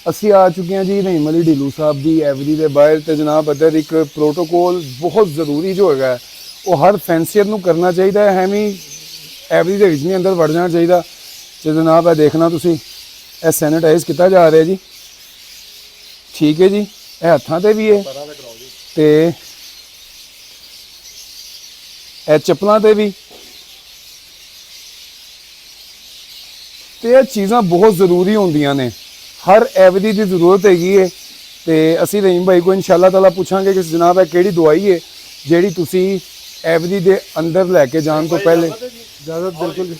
ਅਸੀਂ ਆ ਚੁੱਕੇ ਹਾਂ ਜੀ ਰਹੀਮ ਅਲੀ ਢਿੱਲੋਂ ਸਾਹਿਬ ਦੀ ਐਵਰੀ ਦੇ ਬਾਹਰ। ਤੇ ਜਨਾਬ ਇੱਧਰ ਇੱਕ ਪ੍ਰੋਟੋਕੋਲ ਬਹੁਤ ਜ਼ਰੂਰੀ ਜੋ ਹੈਗਾ ਉਹ ਹਰ ਫੈਂਸੀਅਰ ਨੂੰ ਕਰਨਾ ਚਾਹੀਦਾ ਹੈ। ਐਵੇਂ ਐਵਰੀ ਦੇ ਵਿੱਚ ਨਹੀਂ ਅੰਦਰ ਵੜ ਜਾਣਾ ਚਾਹੀਦਾ। ਤੇ ਜਨਾਬ ਇਹ ਦੇਖਣਾ ਤੁਸੀਂ, ਇਹ ਸੈਨੀਟਾਈਜ਼ ਕੀਤਾ ਜਾ ਰਿਹਾ ਜੀ, ਠੀਕ ਹੈ ਜੀ। ਇਹ ਹੱਥਾਂ ਤੇ ਵੀ ਹੈ ਤੇ ਇਹ ਚੱਪਲਾਂ ਤੇ ਵੀ। ਤੇ ਇਹ ਚੀਜ਼ਾਂ ਬਹੁਤ ਜ਼ਰੂਰੀ ਹੁੰਦੀਆਂ ਨੇ, हर एवरी की जरूरत हैगी है। तो असी रहीम भाई को इंशाअल्लाह ताला पूछांगे कि जनाब है किहड़ी दवाई है जिहड़ी तुसी एवरी दे अंदर लैके जान तो पहले इजाजत। बिल्कुल।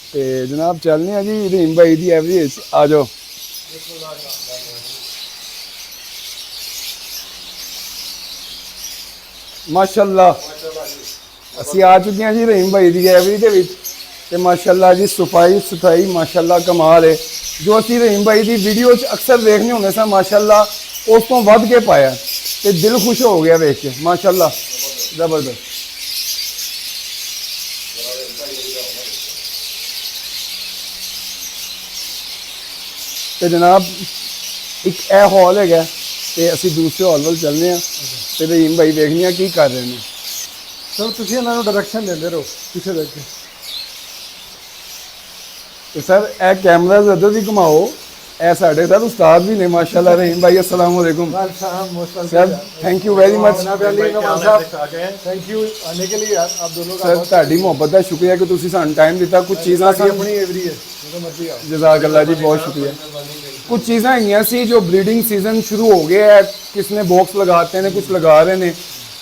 तो जनाब चलने हैं जी रहीम भाई की एवरी। आ जाओ। माशाअल्लाह असी आ चुके हैं जी रहीम भाई की एवरी दे विच। ते माशाअल्लाह जी सफाई सुथाई माशाअल्लाह कमाल है। जो असी रहीम भाई की वीडियो अक्सर देखने होंगे सा माशाअल्लाह उस तो वध के पाया ते दिल खुश हो गया देख के माशाअल्लाह जबरदस्त। तो जनाब एक ए हॉल है तो असी दूसरे हॉल वाल चलने तो रहीम भाई देखने की कर रहे हैं। सर तुम इन्होंने डायरेक्शन देते रहो पीछे देख के। तो सर ए कैमरा इधर भी घुमाओ। ए साढ़े सर उस्ताद भी ने माशाल्लाह रहीम भाई। अस्सलाम वालेकुम sir, thank you very much. Thank you आने के लिए यार आप दोनों का। सर ਤੁਹਾਡੀ ਮੁਹੱਬਤ ਦਾ ਸ਼ੁਕਰੀਆ ਕਿ ਤੁਸੀਂ ਸਾਨੂੰ ਟਾਈਮ ਦਿੱਤਾ। ਕੁਝ ਚੀਜ਼ਾਂ अपनी एवरी है जो मर्जी आओ। जज़ाक अल्लाह जी, बहुत शुक्रिया। कुछ चीज़ें हैगियां सी जो ब्रीडिंग सीजन शुरू हो गया है, किसने बॉक्स लगाते हैं कुछ लगा रहे हैं।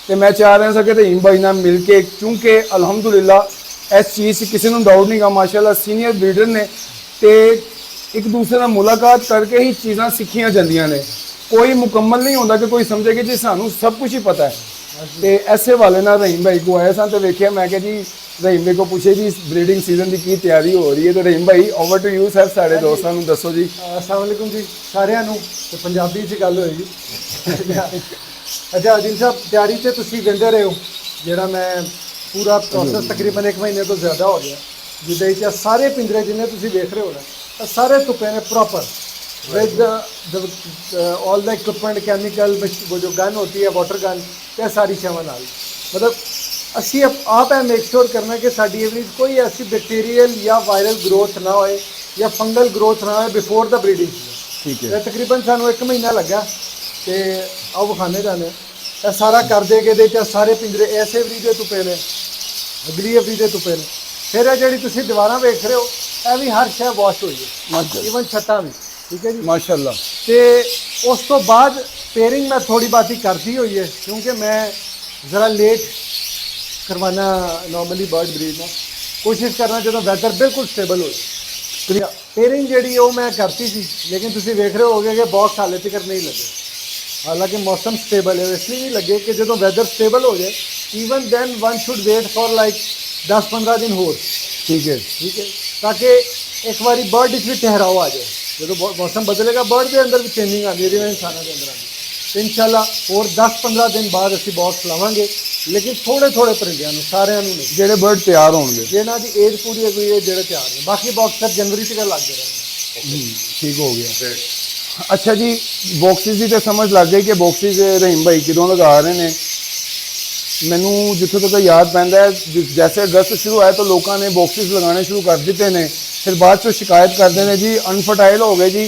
तो मैं चाह रहा था कि रहीम भाई नाल मिल के, क्योंकि अलहमदुलिल्लाह इस चीज़ से किसी को डाउट नहीं गा माशाल्लाह सीनियर ब्रीडर ने। तो एक दूसरे नाल मुलाकात करके ही चीज़ां सीखियां जांदियां ने। कोई मुकम्मल नहीं होता कि कोई समझे कि जी सानू सब कुछ ही पता है। तो ऐसे वाले ना रहीम भाई को आया सन तो वेख्या मैं कि जी रहीम भाई को पूछे जी ब्रीडिंग सीजन की तैयारी हो रही है। तो रहीम भाई ओवर टू यू सर, साढ़े दोस्तों को दसो जी। अस्सलाम वालेकुम जी सारिਆਂ ਨੂੰ। ਤੇ ਪੰਜਾਬੀ 'ਚ ਗੱਲ ਹੋਏਗੀ। अच्छा आदिल साहब तैयारी से तुसीं वेंदे रहे हो ਜਿਹੜਾ मैं पूरा प्रोसेस तकरीबन 1 महीने तो ज़्यादा हो गया जिसदे सारे पिंजरे जिन्हें तुसीं देख रहे हो ना सारे तुपे ने proper with all the equipment chemical वो जो गन होती है वाटर गन ये सारी चीज़ों नाल मतलब असी आप है मेक श्योर करना कि साडी एवरीज कोई ऐसी बैक्टीरियल या वायरल ग्रोथ ना होए या फंगल ग्रोथ ना होए बिफोर द ब्रीडिंग। ठीक है। तकरीबन सानू 1 महीना लगा तो आओ विखाने जाने ਇਹ ਸਾਰਾ ਕਰਦੇ ਕਿ ਇਹਦੇ 'ਚ ਸਾਰੇ ਪਿੰਜਰੇ ਐਸੇ ਐਵਰੀ ਦੇ ਤੁਪੇ ਨੇ, ਅਗਲੀ ਐਵਰੀ ਦੇ ਤੁਪੇ ਨੇ। ਫਿਰ ਇਹ ਜਿਹੜੀ ਤੁਸੀਂ ਦੀਵਾਰਾਂ ਵੇਖ ਰਹੇ ਹੋ ਇਹ ਵੀ ਹਰ ਸ਼ੈ ਵਾਸ਼ ਹੋਈ ਹੈ, ਈਵਨ ਛੱਤਾਂ ਵੀ। ਠੀਕ ਹੈ ਜੀ माशाल्लाह। ਤੇ ਉਸ ਤੋਂ ਬਾਅਦ पेयरिंग मैं थोड़ी बात ही करती हुई है क्योंकि मैं ज़रा लेट करवाना नॉर्मली बर्ड ब्रीड ना कोशिश करना जो वैदर बिल्कुल स्टेबल हो। पेयरिंग जी वो मैं करती थी लेकिन तुम देख रहे होगे कि बॉक्स हाले तक नहीं लगे। हालांकि मौसम स्टेबल है इसलिए नहीं लगे कि जो वैदर स्टेबल हो जाए even then one should wait for like 10-15 दिन होर। ठीक है। ठीक है ताकि एक बार बर्ड भी ठहराव आ जाए जो मौसम बदलेगा बर्ड के अंदर भी चेंजिंग आती है जिवें इंसानों के अंदर आती तो इंशाल्लाह और 10-15 दिन बाद असी बॉक्स लावांगे लेकिन थोड़े थोड़े परिंदियां नूं सारियां नूं नहीं जेडे बर्ड तैयार होंगे जिन्हां दी एज पूरी हो गई है जेडे तैयार ने बाकी बॉक्स सब जनवरी तक लग गए। ठीक हो गया। अच्छा जी बॉक्सिस की तो समझ लग गई कि बॉक्सिस रहीम भाई किदों लगा रहे हैं। मैनू जितों तक याद पैंदा है जैसे अगस्त शुरू होया तो लोगों ने बॉक्सिस लगाने शुरू कर दिते हैं। फिर बाद चो शिकायत करते हैं जी अनफर्टाइल हो गए जी,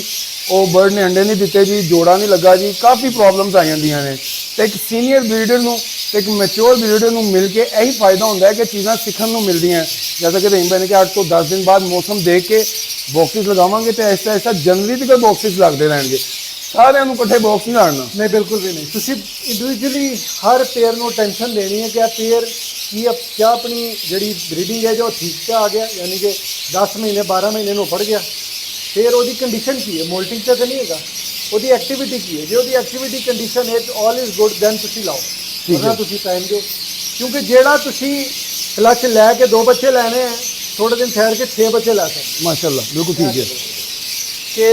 वो बर्ड ने अंडे नहीं दिते जी, जोड़ा नहीं लगा जी, काफ़ी प्रॉब्लम्स आ जांदियां ने। तो एक सीनियर ब्रीडर नूं ते एक मैच्योर ब्रीडर नूं मिल के यही फायदा होंदा है कि चीज़ां सीखण नूं मिलदियां। जैसा कि रहीम भाई ने कि 8 तो 10 दिन बाद मौसम देख के बॉक्सिस लगावांगे तो ऐसा ऐसा जनवरी तक बॉक्सिस लगते रहेंगे। सारिਆਂ ਨੂੰ इकट्ठे बॉक्स नहीं लाना। नहीं बिल्कुल भी नहीं। तुसी इंडिविजुअली हर पेयर को टेंशन देनी है कि पेयर की क्या अपनी जी ब्रीडिंग है जो ठीक से आ गया यानी कि 10 महीने 12 महीने में बढ़ गया फिर वो कंडीशन की है मोल्टिंग तो नहीं है वो एक्टिविटी की है जो एक्टिविटी कंडीशन है ऑल इज गुड दैन तुसी लाओ वरना तुसी टाइम दो क्योंकि जेड़ा तुसी क्लच लैके 2 बच्चे लैने हैं थोड़े दिन ठहर के 6 बच्चे लै सकते। माशाल्लाह बिल्कुल ठीक है कि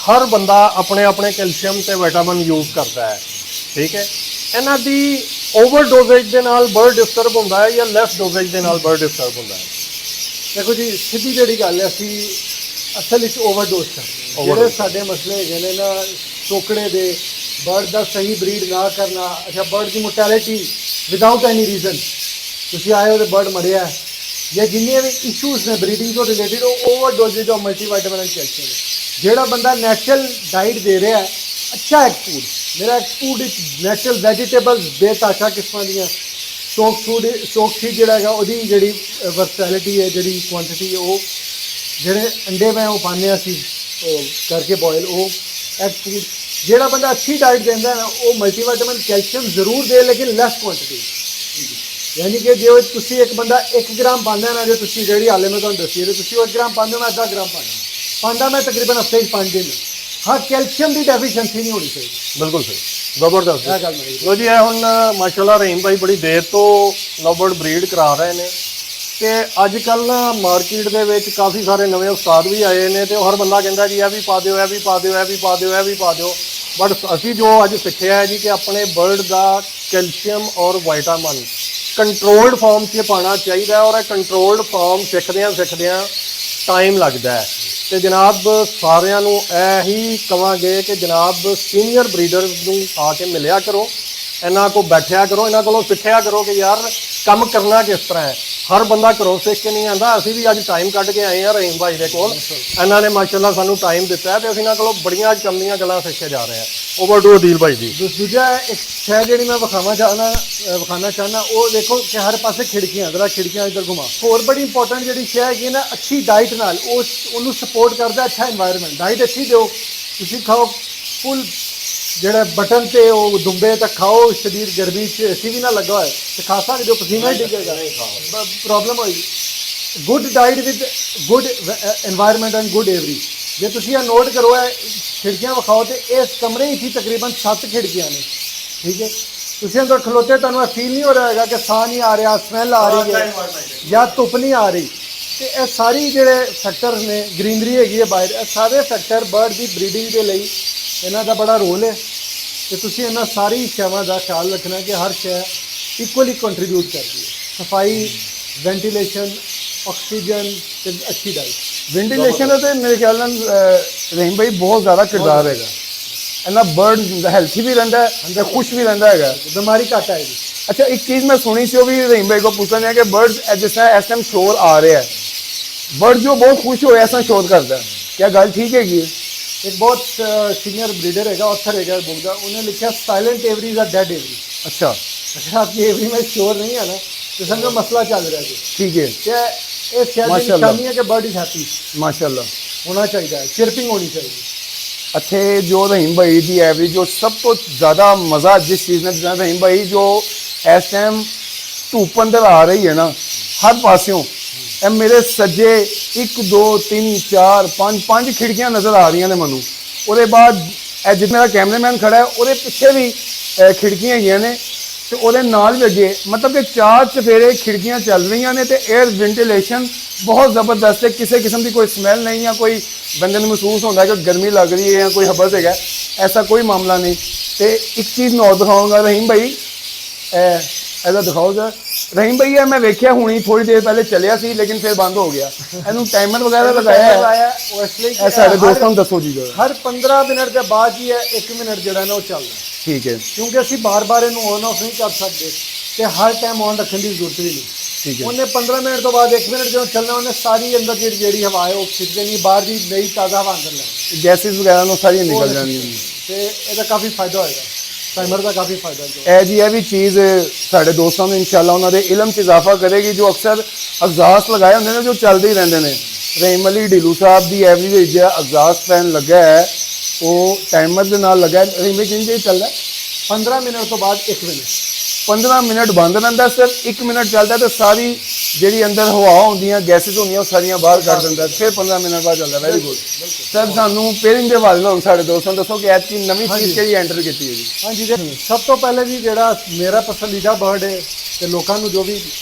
हर बंदा अपने अपने कैल्शियम ते विटामिन यूज़ करता है। ठीक है इन्हां दी ओवर डोजेज दे नाल बर्ड डिस्टर्ब होंदा है या लैस डोजेज दे नाल बर्ड डिस्टर्ब होंदा है। देखो जी सीधी जी गल है ਅਸਲ ਵਿੱਚ ਓਵਰਡੋਜ਼ ਕਰ ਰਹੇ ਨੇ। ਜਿਹੜੇ ਸਾਡੇ ਮਸਲੇ ਹੈਗੇ ਨੇ ਨਾ ਟੋਕੜੇ ਦੇ, ਬਰਡ ਦਾ ਸਹੀ ਬਰੀਡ ਨਾ ਕਰਨਾ, ਅੱਛਾ ਬਰਡ ਦੀ ਮੋਰਟੈਲਿਟੀ ਵਿਦਆਊਟ ਐਨੀ ਰੀਜ਼ਨ, ਤੁਸੀਂ ਆਏ ਹੋ ਤੇ ਬਰਡ ਮਰਿਆ ਹੈ, ਜਾਂ ਜਿੰਨੇ ਵੀ ਇਸ਼ੂਜ਼ ਨੇ ਬਰੀਡਿੰਗ ਤੋਂ ਰਿਲੇਟਿਡ, ਉਹ ਓਵਰਡੋਜ਼ੇਜ ਆਫ ਮਲਟੀਵਾਈਟਾਮਿਨ ਐਂਡ ਕੈਲਸ਼ੀਅਮ ਨੇ। ਜਿਹੜਾ ਬੰਦਾ ਨੈਚੁਰਲ ਡਾਈਟ ਦੇ ਰਿਹਾ ਹੈ, ਅੱਛਾ ਇੱਕ ਫੂਡ, ਮੇਰਾ ਇੱਕ ਫੂਡ ਵਿੱਚ ਨੈਚੁਰਲ ਵੈਜੀਟੇਬਲਸ ਬੇਤਾਸ਼ਾ ਕਿਸਮਾਂ ਦੀਆਂ, ਸਟੋਕ ਫੀਡ ਜਿਹੜਾ ਹੈਗਾ ਉਹਦੀ ਜਿਹੜੀ ਵਰਸੈਲਿਟੀ ਹੈ, ਜਿਹੜੀ ਕੁਆਂਟੀਟੀ ਹੈ, ਉਹ ਜਿਹੜੇ ਅੰਡੇ ਮੈਂ ਉਹ ਪਾਉਂਦੇ ਅਸੀਂ ਕਰਕੇ ਬੋਇਲ, ਉਹ ਐਗ ਫੂਡ। ਜਿਹੜਾ ਬੰਦਾ ਅੱਛੀ ਡਾਈਟ ਦਿੰਦਾ ਨਾ, ਉਹ ਮਲਟੀਵਾਈਟਾਮਿਨ ਕੈਲਸ਼ੀਅਮ ਜ਼ਰੂਰ ਦੇ, ਲੇਕਿਨ ਲੈਸ ਕੁਆਂਟੀਟੀ। ਯਾਨੀ ਕਿ ਜੇ ਤੁਸੀਂ ਇੱਕ ਬੰਦਾ 1 ਗ੍ਰਾਮ ਪਾਉਂਦਾ ਨਾ, ਜੇ ਤੁਸੀਂ ਜਿਹੜੀ ਹਾਲੇ ਮੈਂ ਤੁਹਾਨੂੰ ਦੱਸੀ ਹੈ, ਤੁਸੀਂ ਉਹ 1 ਗ੍ਰਾਮ ਪਾਉਂਦੇ ਹੋ, ਮੈਂ ਅੱਧਾ ਗ੍ਰਾਮ ਪਾਉਂਦਾ ਮੈਂ ਤਕਰੀਬਨ ਹਫ਼ਤੇ 'ਚ 5 ਦਿਨ। ਹਾਂ, ਕੈਲਸ਼ੀਅਮ ਦੀ ਡੈਫੀਸ਼ੀਐਂਸੀ ਨਹੀਂ ਹੋਣੀ ਚਾਹੀਦੀ। ਬਿਲਕੁਲ ਸਹੀ, ਜ਼ਬਰਦਸਤ। ਇਹ ਗੱਲ ਮੇਰੀ। ਲੋ ਜੀ, ਇਹ ਹੁਣ ਮਾਸ਼ਾਅੱਲਾ ਰਹੀਮ ਭਾਈ ਬੜੀ ਦੇਰ ਤੋਂ ਲਵਬਰਡ ਬਰੀਡ ਕਰਾ ਰਹੇ ਨੇ, ਤੇ ਅੱਜ ਕੱਲ੍ਹ ਨਾ ਮਾਰਕੀਟ ਦੇ ਵਿੱਚ ਕਾਫੀ ਸਾਰੇ ਨਵੇਂ ਉਸਤਾਦ ਵੀ ਆਏ ਨੇ, ਤੇ ਹਰ ਬੰਦਾ ਕਹਿੰਦਾ ਜੀ ਇਹ ਵੀ ਪਾ ਦਿਓ, ਇਹ ਵੀ ਪਾ ਦਿਓ, ਇਹ ਵੀ ਪਾ ਦਿਓ, ਇਹ ਵੀ ਪਾ ਦਿਓ। ਬਟ ਅਸੀਂ ਜੋ ਅੱਜ ਸਿੱਖਿਆ ਹੈ ਜੀ ਕਿ ਆਪਣੇ ਬਰਡ ਦਾ ਕੈਲਸ਼ੀਅਮ ਔਰ ਵਾਈਟਾਮਿਨ ਕੰਟਰੋਲਡ ਫਾਰਮ 'ਚ ਪਾਉਣਾ ਚਾਹੀਦਾ ਹੈ, ਔਰ ਇਹ ਕੰਟਰੋਲਡ ਫਾਰਮ ਸਿੱਖਦਿਆਂ ਟਾਈਮ ਲੱਗਦਾ ਹੈ। ਤੇ ਜਨਾਬ ਸਾਰਿਆਂ ਨੂੰ ਇਹੀ ਕਵਾਂਗੇ ਕਿ ਜਨਾਬ ਸੀਨੀਅਰ ਬਰੀਡਰਸ ਨੂੰ ਆ ਕੇ ਮਿਲਿਆ ਕਰੋ, ਇਹਨਾਂ ਕੋਲ ਬੈਠਿਆ ਕਰੋ, ਇਹਨਾਂ ਕੋਲੋਂ ਸਿੱਖਿਆ ਕਰੋ ਕਿ ਯਾਰ ਕੰਮ ਕਰਨਾ ਕਿਸ ਤਰ੍ਹਾਂ ਹੈ। ਹਰ ਬੰਦਾ ਘਰੋਂ ਸਿੱਖ ਕੇ ਨਹੀਂ ਆਉਂਦਾ। ਅਸੀਂ ਵੀ ਅੱਜ ਟਾਈਮ ਕੱਢ ਕੇ ਆਏ ਹਾਂ ਰਹੀਮ ਭਾਈ ਦੇ ਕੋਲ, ਇਹਨਾਂ ਨੇ ਮਾਸ਼ਾਅੱਲਾ ਸਾਨੂੰ ਟਾਈਮ ਦਿੱਤਾ ਹੈ, ਤੇ ਅਸੀਂ ਇਹਨਾਂ ਕੋਲੋਂ ਬੜੀਆਂ ਚੰਗੀਆਂ ਗੱਲਾਂ ਸਿੱਖ ਕੇ ਜਾ ਰਹੇ ਹਾਂ। ਓਵਰ ਟੂ ਅਦੀਲ ਭਾਈ ਜੀ। ਦੂਜਾ ਇੱਕ ਸ਼ੈ ਜਿਹੜੀ ਮੈਂ ਵਿਖਾਣਾ ਚਾਹੁੰਦਾ, ਉਹ ਦੇਖੋ ਕਿ ਹਰ ਪਾਸੇ ਖਿੜਕੀਆਂ, ਜ਼ਰਾ ਖਿੜਕੀਆਂ ਇੱਧਰ ਘੁਮਾ। ਹੋਰ ਬੜੀ ਇੰਪੋਰਟੈਂਟ ਜਿਹੜੀ ਸ਼ੈ ਹੈਗੀ ਨਾ, ਅੱਛੀ ਡਾਈਟ ਨਾਲ ਉਹਨੂੰ ਸਪੋਰਟ ਕਰਦਾ ਅੱਛਾ ਇਨਵਾਇਰਨਮੈਂਟ। ਡਾਈਟ ਅੱਛੀ ਦਿਓ, ਤੁਸੀਂ ਖਾਓ ਫੁੱਲ ਜਿਹੜਾ ਬਟਨ ਤੇ ਉਹ ਦੁੰਬੇ ਤੱਕ ਖਾਓ, ਸ਼ਰੀਰ ਗਰਮੀ 'ਚ ਏਸੀ ਵੀ ਨਾ ਲੱਗਾ ਹੋਏ ਤੇ ਖਾ ਸਕਦੇ ਹੋ, ਪਸੀਨਾ ਹੀ ਡਿੱਗੇਗਾ, ਪ੍ਰੋਬਲਮ ਹੋਏਗੀ। Good diet with good environment and good every. ਜੇ ਤੁਸੀਂ ਇਹ ਨੋਟ ਕਰੋ, ਇਹ ਖਿੜਕੀਆਂ ਵਿਖਾਓ, ਤੇ ਇਸ ਕਮਰੇ ਵਿੱਚ ਹੀ ਤਕਰੀਬਨ 7 ਖਿੜਕੀਆਂ ਨੇ, ਠੀਕ ਹੈ। ਤੁਸੀਂ ਅੰਦਰ ਖਲੋਤੇ, ਤੁਹਾਨੂੰ ਇਹ ਫੀਲ ਨਹੀਂ ਹੋ ਰਿਹਾ ਹੈਗਾ ਕਿ ਸਾਹ ਨਹੀਂ ਆ ਰਿਹਾ, ਸਮੈਲ ਆ ਰਹੀ ਹੈ, ਜਾਂ ਧੁੱਪ ਨਹੀਂ ਆ ਰਹੀ। ਤੇ ਇਹ ਸਾਰੀ ਜਿਹੜੇ ਫੈਕਟਰਸ ਨੇ, ਗ੍ਰੀਨਰੀ ਹੈਗੀ ਹੈ ਬਾਹਰ, ਇਹ ਸਾਰੇ ਫੈਕਟਰ ਬਰਡ ਦੀ ਬਰੀਡਿੰਗ ਦੇ ਲਈ ਇਹਨਾਂ ਦਾ ਬੜਾ ਰੋਲ ਹੈ। ਤੇ ਤੁਸੀਂ ਇਹਨਾਂ ਸਾਰੀ ਸ਼ੈਵਾਂ ਦਾ ਖਿਆਲ ਰੱਖਣਾ ਕਿ ਹਰ ਸ਼ੈ ਇਕੁਅਲੀ ਕੰਟਰੀਬਿਊਟ ਕਰਦੀ ਹੈ। ਸਫਾਈ, ਵੈਂਟੀਲੇਸ਼ਨ, ਆਕਸੀਜਨ ਤੇ ਅੱਛੀ ਡਾਈਟ। ਵੈਂਟੀਲੇਸ਼ਨ ਦਾ ਤੇ ਮੇਰੇ ਖਿਆਲ ਨਾਲ ਰਹੀਮ ਭਾਈ ਬਹੁਤ ਜ਼ਿਆਦਾ ਕਿਰਦਾਰ ਹੈਗਾ। ਇਹਨਾਂ ਬਰਡ ਹੈਲਥੀ ਵੀ ਰਹਿੰਦਾ ਹੈ ਤੇ ਖੁਸ਼ ਵੀ ਰਹਿੰਦਾ ਹੈਗਾ, ਬਿਮਾਰੀ ਘੱਟ ਆਏਗੀ। ਅੱਛਾ, ਇੱਕ ਚੀਜ਼ ਮੈਂ ਸੁਣੀ ਸੀ, ਉਹ ਵੀ ਰਹੀਮ ਭਾਈ को पूछना है कि बर्ड जिस तरह इस टाइम शोर आ रहा है, बर्ड जो बहुत खुश हो ऐसा शोर करता है, क्या गल ठीक हैगी? एक बहुत सीनियर ब्रीडर है, ऑथर है बुक का, उन्होंने लिखा साइलेंट एवरीज आर डेड एवरी। अच्छा, अगर आपकी एवरी में शोर नहीं है ना, तो समझो मसला चल रहा है। ठीक है, क्या ये माशाल्लाह निशानी है कि बर्ड इज हैप्पी माशाल्लाह होना चाहिए, चिरपिंग होनी चाहिए। अच्छे जो रहीम भाई की एवरेज जो सब तो ज़्यादा मज़ा जिस चीज़ ने दिया, रहीम भाई जो इस टाइम धूप अंदर आ रही है ना हर पासों, मेरे सज्जे 1 2 3 4 5 खिड़कियां नज़र आ रही ने मैनू। उसके बाद जिस मेरा कैमरामैन खड़ा है वो पिछे भी खिड़कियां हैगियां ने, तो वो नाल भी अगे, मतलब कि 4 चफेरे खिड़कियां चल रही ने, तो एयर वेंटिलेशन बहुत ज़बरदस्त है। किसी किस्म की कोई स्मैल नहीं, या कोई बंदे को महसूस होता है कि गर्मी लग रही है या कोई हबस है, ऐसा कोई मामला नहीं। तो एक चीज़ मैं और दिखाऊँगा रहीम भाई, ऐसा दिखाओ जरा रहीम भाई। है मैं वेख्या हुणी थोड़ी देर पहले चलिया सी, लेकिन फिर बंद हो गया। इनू टाइमर वगैरह लगाया है, साढ़े दोस्तों को दसो जी जरा। हर 15 मिनट के बाद ही है 1 मिनट जो है ना वो चल रहा है, ठीक है, क्योंकि असी बार बार इनू ऑन ऑफ नहीं कर सकते, तो हर टाइम ऑन रखने की जरूरत भी नहीं। ठीक है, उन्हें 15 मिनट तो बाद 1 मिनट जो चलना, उन्हें सारी अंदर जी हवा है वो खिंच देनी, बाहर की नई ताज़ा हवा अंदर लेनी, गैसेस वगैरह नो सारी निकल जानी। तो यदा काफ़ी फायदा होगा, टाइमर का काफ़ी फायदा है। ए जी, यह भी चीज़ साढ़े दोस्तों ने इंशाल्लाह उन्होंने इलम च इजाफा करेगी। जो अक्सर एग्जास्ट लगाए होंगे ने, जो चलते ही रहते हैं, रहीम अली ढिलू साहब की एवरेज एग्जास्ट फैन लगा है, वो टाइमर के नाल लगा है। रहीम कितनी चलता है? 15 मिनट तो बाद 1 मिनट, 15 मिनट बंद रहता, सिर्फ 1 मिनट चलता, तो सारी जी अंदर हवा होंगी गैसेज होंगे सारिया बाहर कर देंगे, फिर 15 मिनट बाद चलता। वेरी गुड सर, सानू पेयरिंग के हवाले नाल साढ़े दोस्तों दसो कि ऐसी नवी चीज़ कि एंटर की है जी। हाँ जी, सब तो पहले जी जो मेरा पसंदीदा बर्ड है, तो लोगों जो भी,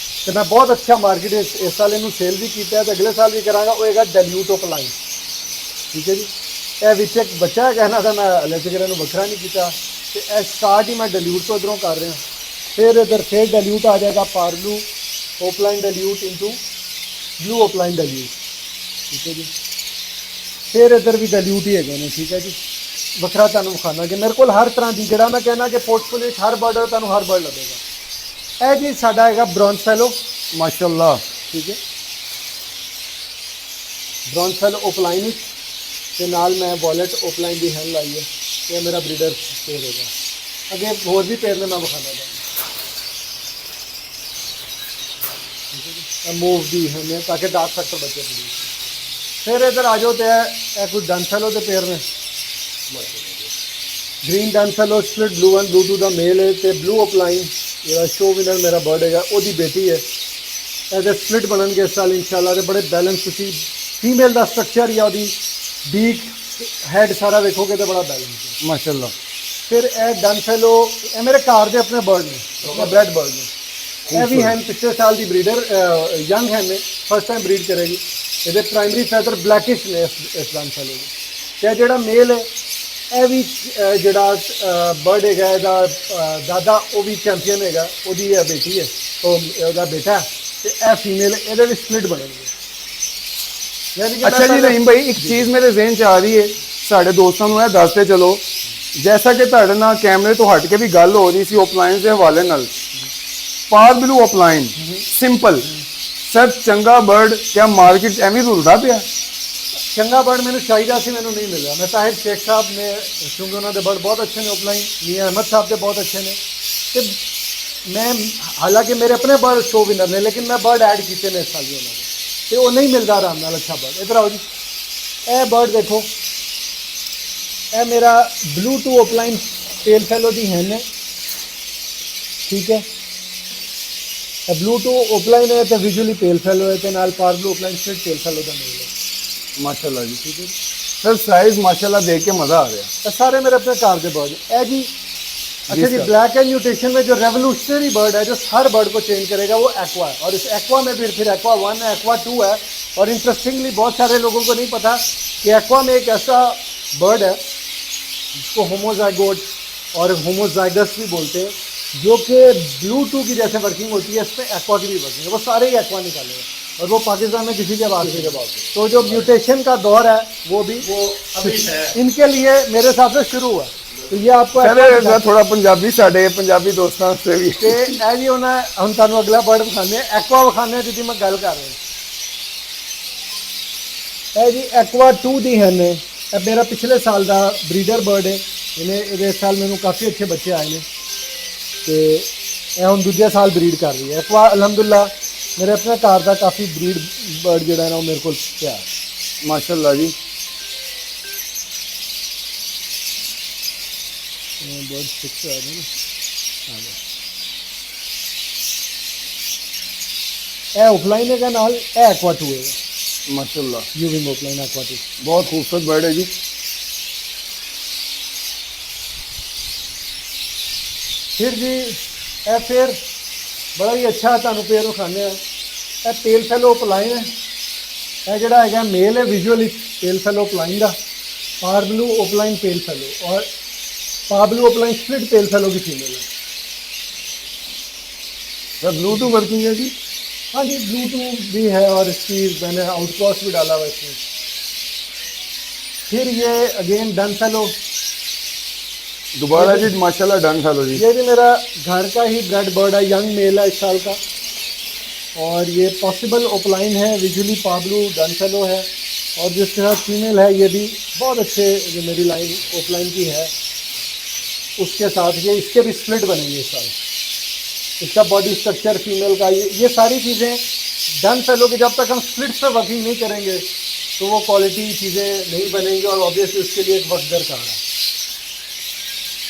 तो मैं बहुत अच्छा मार्केट इस साल इनू सेल भी किया, तो अगले साल भी कराँगा, वो है डेल्यूट ऑफ लाइन। ठीक है जी, यह विच एक बच्चा है कहना था, मैं हले तक इन्होंने वखरा नहीं किया, तो स्टार्ट ही मैं डेल्यूट तो इधरों कर रहा, फिर इधर फिर डेल्यूट आ जाएगा, पार्लू opaline dilute into blue opaline dilute. ठीक है जी, ਫਿਰ ਇੱਧਰ ਵੀ ਡਿਲੂਟ ਹੀ ਹੈਗੇ ਨੇ, ਠੀਕ ਹੈ ਜੀ। ਵੱਖਰਾ ਤੁਹਾਨੂੰ ਵਿਖਾਣਾ ਕਿ ਮੇਰੇ ਕੋਲ ਹਰ ਤਰ੍ਹਾਂ ਦੀ, ਜਿਹੜਾ ਮੈਂ ਕਹਿਣਾ ਕਿ ਪੋਰਟਫੋਲੀਓ 'ਚ ਹਰ ਬਰਡ ਤੁਹਾਨੂੰ ਹਰ ਬਰਡ ਲੱਭੇਗਾ। ਇਹ ਜੀ ਸਾਡਾ ਹੈਗਾ ਬ੍ਰੌਂਜ਼ ਫੈਲੋ, ਮਾਸ਼ਾਅੱਲਾ। ਠੀਕ ਹੈ। ਬ੍ਰੌਂਜ਼ ਫੈਲੋ ਓਪਲਾਈਨ ਵਿੱਚ ਤੇ ਨਾਲ ਮੈਂ ਵਾਲਟ ਓਪਲਾਈਨ ਦੀ ਹੈਂਡ ਲਾਈ ਹੈ। ਇਹ ਮੇਰਾ ਬਰੀਡਰ ਪੇਅਰ ਹੋਗਾ। ਅੱਗੇ ਹੋਰ ਵੀ ਪੇਅਰ ਨੇ ਮੈਂ ਵਿਖਾਣਾ ਚਾਹੁੰਦਾ। मूव दी हमने ताकि डार्क फैक्टर बचे थोड़ी। फिर इधर आ जाओ तो है कुछ डन फैलो के पेयर में green dun fallow split blue one blue two का मेल है तो ब्लू अपलाइन जो शो विनर मेरा बर्ड है वो बेटी है। ऐसे स्प्लिट बननगे इस साल इंशाल्लाह तो बड़े बैलेंस तुसी फीमेल का स्ट्रक्चर या बीक हैड सारा देखोगे तो बड़ा बैलेंस है माशाअल्लाह। फिर ए डन फैलो ये मेरे घर के अपने बर्ड ने, अपने ब्रेड बर्ड ने। ਇਹ ਵੀ ਹੈ ਪਿਛਲੇ ਸਾਲ ਦੀ ਬਰੀਡਰ ਯੰਗ ਹੈ ਨੇ, ਫਸਟ ਟਾਈਮ ਬਰੀਡ ਕਰੇਗੀ। ਇਹਦੇ ਪ੍ਰਾਇਮਰੀ ਫੈਦਰ ਬਲੈਕਿਸ਼ ਨੇ ਇਸ ਡਨ ਫੈਲੋ ਦੇ। ਤੇ ਜਿਹੜਾ ਮੇਲ ਹੈ ਇਹ ਵੀ ਜਿਹੜਾ ਬਰਡ ਹੈਗਾ ਇਹਦਾ ਦਾਦਾ ਉਹ ਵੀ ਚੈਂਪੀਅਨ ਹੈਗਾ, ਉਹਦੀ ਇਹ ਬੇਟੀ ਹੈ, ਉਹਦਾ ਬੇਟਾ ਹੈ। ਤੇ ਇਹ ਫੀਮੇਲ ਇਹਦੇ ਵੀ ਸਪਲਿਟ ਬਣਨਗੇ। अच्छा जी रहीम भाई एक चीज़ मेरे जहन च आ रही है, साढ़े दोस्तों ਨੂੰ ਇਹ ਦੱਸਦੇ ਚਲੋ, जैसा कि ਤੁਹਾਡੇ ਨਾਲ कैमरे तो हट के भी गल हो रही सी ओपलाइन ਦੇ ਹਵਾਲੇ ਨਾਲ, पार ब्लू अपलाइन सिंपल सर चंगा बर्ड क्या मार्केट एवं रुलदा पिया? चंगा बर्ड मैंने चाहिए सी, मैंने नहीं मिला। मैं ताहिर शेख साहब ने क्योंकि उन्होंने बर्ड बहुत अच्छे ने ओपलाइन, मियाँ अहमद साहब के बहुत अच्छे ने। तो मैं हालांकि मेरे अपने बर्ड शो विनर ने, लेकिन मैं बर्ड ऐड किए ने इस साल भी उन्होंने, तो वो नहीं मिलता आराम नाल अच्छा बर्ड। इधर आओ जी, ए बर्ड देखो, ए मेरा ब्लू टू ओपलाइन टेल फैलो दी हैन है, ठीक है। ब्लू टू ओपलाइन है तो विजुअली पेल फैलो है तो नाल पार ब्लू ओपलाइन स्प्लिट पेल फैलो का मेल है माशाल्लाह जी। ठीक है सर, साइज माशाल्लाह देख के मज़ा आ गया। तो सारे मेरे अपने कार के बर्ड है जी। अच्छा जी, ब्लैक एंड म्यूटेशन में जो रेवोल्यूशनरी बर्ड है जो हर बर्ड को चेंज करेगा वो एक्वा है, और इस एक्वा में फिर एक्वा 1 है, एक्वा 2 है। और इंटरेस्टिंगली बहुत सारे लोगों को नहीं पता कि एक्वा में एक ऐसा बर्ड है जिसको होमोजाइगोट और होमोजाइगस भी बोलते हैं, जो कि ब्लू टू की जैसे वर्किंग होती है, इसमें एक्वा की भी वर्किंग है। वो सारे ही एक्वा निकालेंगे और वो पाकिस्तान में किसी के बाद नहीं। तो जो म्यूटेशन का दौर है वो अभी इनके लिए मेरे हिसाब से शुरू हुआ। तो ये आपको थोड़ा पंजाबी साढ़े पंजाबी दोस्तों से भी ते ए जी उन्हें हम तुहानू अगला बर्ड विखाने एक्वा विखाने जिहदी मैं गल कर रहा है जी। एक्वा 2 दी है ने, मेरा पिछले साल का ब्रीडर बर्ड है। इन्हें इस साल मैंने काफ़ी अच्छे बच्चे आए हैं तो यह हम दूजे साल ब्रीड कर रही है। एक्वा अलहमदुल्ला मेरे अपने घर का काफ़ी ब्रीड बर्ड जो है ना मेरे को पिया माशाल्लाह जी। बर्ड फिक्स आ गए ना ऑफलाइन है नाल एक्वा 2 है माशाल्लाह। यूविंग ऑफलाइन एक्वा 2 बहुत खूबसूरत बर्ड है जी। फिर जी ए फिर बड़ा ही अच्छा तुहानू पेयर विखाने ए टेल फैलो ओपलाइन है। यह जोड़ा है मेल है विजुअली टेल फैलो ओपलाइन का, पार ब्लू ओपलाइन टेल फैलो और पार ब्लू ओपलाइन स्प्लिट टेल फैलो की फीमेल है। सर ब्लू टू वर्किंग है जी? हाँ जी, ब्लू टू भी है और इसकी मैंने आउटक्रॉस भी डाला हुआ इसमें। फिर ये अगेन डन फैलो दोबारा जी माशाल्लाह डन फैलो जी। ये भी मेरा घर का ही ब्रेड बर्ड है, यंग मेल है इस साल का। और ये पॉसिबल ओपलाइन है, विजुअली पाब्लू डन फैलो है। और जिसके साथ फीमेल है ये भी बहुत अच्छे, जो मेरी लाइन ओपलाइन की है उसके साथ ये इसके भी स्प्लिट बनेंगे इस साल। इसका बॉडी स्ट्रक्चर फीमेल का ये सारी चीज़ें डन फैलो की जब तक हम स्प्लिट्स पे वर्किंग नहीं करेंगे तो वो क्वालिटी चीज़ें नहीं बनेंगी और ऑब्वियसली उसके लिए एक वक्त दरकार है।